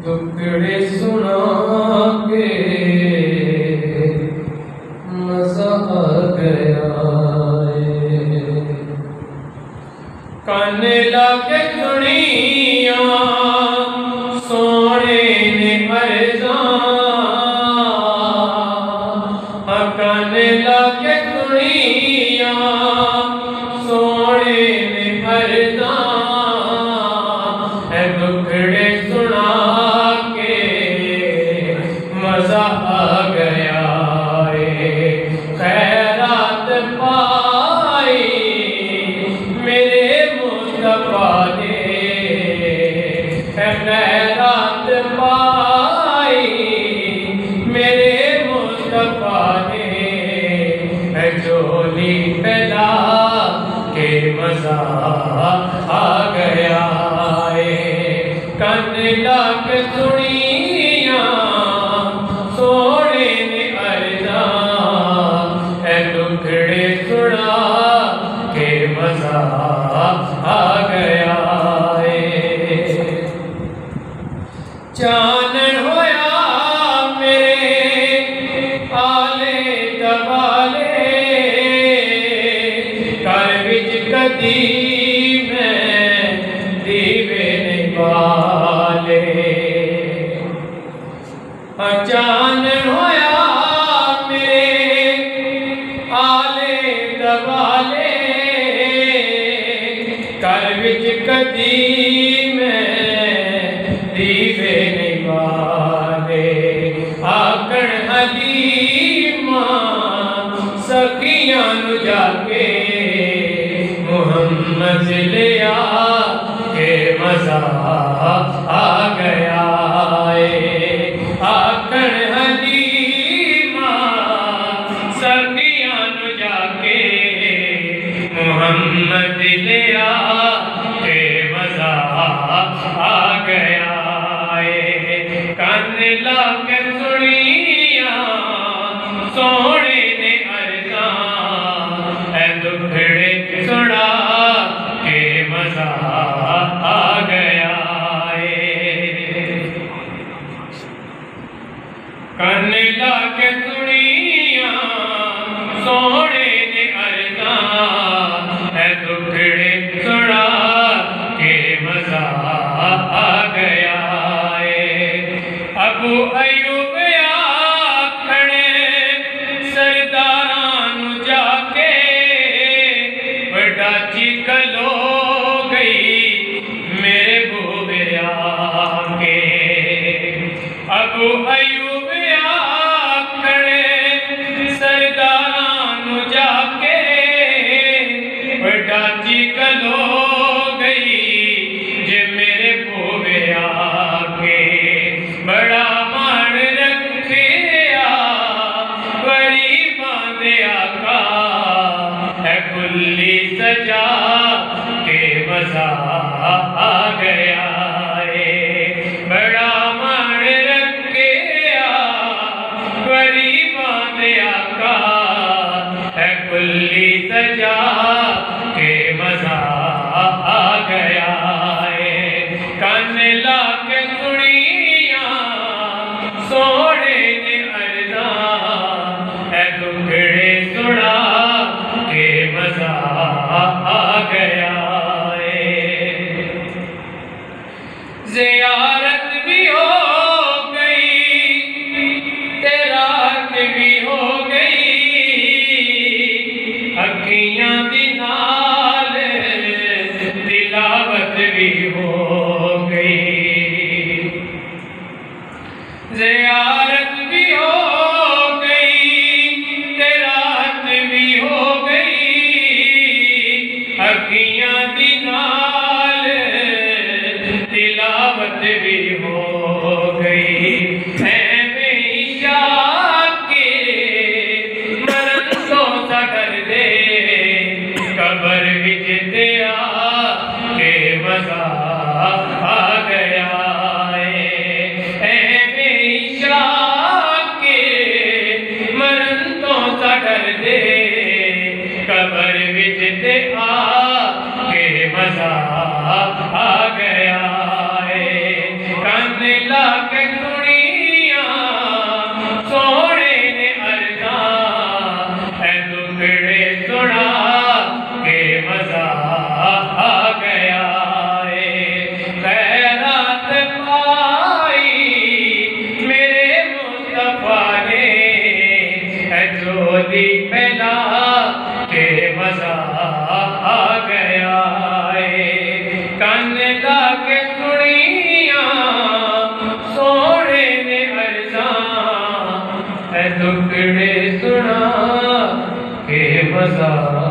دکڑے سنا کے مزہ آ گیا کان لاگے سنیاں سونے نے ارزاں کان لاگے سنیاں سونے نے ارزاں دکڑے سنا کے مزہ آ گیا خیرات پائی میرے مصطفیٰ نے خیرات پائی میرے مصطفیٰ نے جھولی پھیلا کے مزہ آ گیا کان لاگ سنیاں سونے نے ارزاں دکڑے سنا کے مزہ آ گیا چانن ہویا میرے آلے دوالے گھر وچ کدی میں دیوے نہیں بالے چانن ہویا میرے آلے دوالے گھر وچ کدی میں دیوے نہیں بالے آکڑ حلیمہ سخیاں نو جا کے محمد لیا کہ مزہ آ گیا آکڑ حلیمہ سخیاں نو جا کے محمد لیا کہ مزہ آ گیا کان لاگ سنیاں سونے نے ارزاں دکڑے سنا کے مزہ آ گیا کان لاگ سنیاں سونے نے ارزاں دکڑے سنا کے مزہ آ گیا ابو ایوب آکھنے سرداراں نو جا کے بڑا چیکل ہو گئی میرے بوے آ کے ابو ایوب آکھنے سرداراں نو جا کے بڑا چیکل ہو گئی جے میرے بوے آ کے بڑا مان رکھیا بڑی باندے آقا ہے کلی سجا کے مزہ آ گیا بڑا مان رکھیا بڑی باندے آقا ہے کلی سجا کے مزہ آ گیا کان لاگ سنیاں سونے نے ارزاں دکڑے سنا کے مزہ آ گیا زیارت بھی ہو گئی تیرات بھی ہو گئی اکھیاں دی نال تلاوت بھی ہو گئی زیارت بھی ہو گئی تیرات بھی ہو گئی اکھیاں دی نال تلاوت بھی ہو گئی قبر وچ تیرا کہ مزہ آ گیا اے بے شاک مرن تو سا ڈر دے قبر وچ تیرا کہ مزہ آ گیا دی پھیلا کے مزہ آ گیا ہے کان لا کے سنیاں سونے نے عرضاں اے ٹکڑے سنا کے مزہ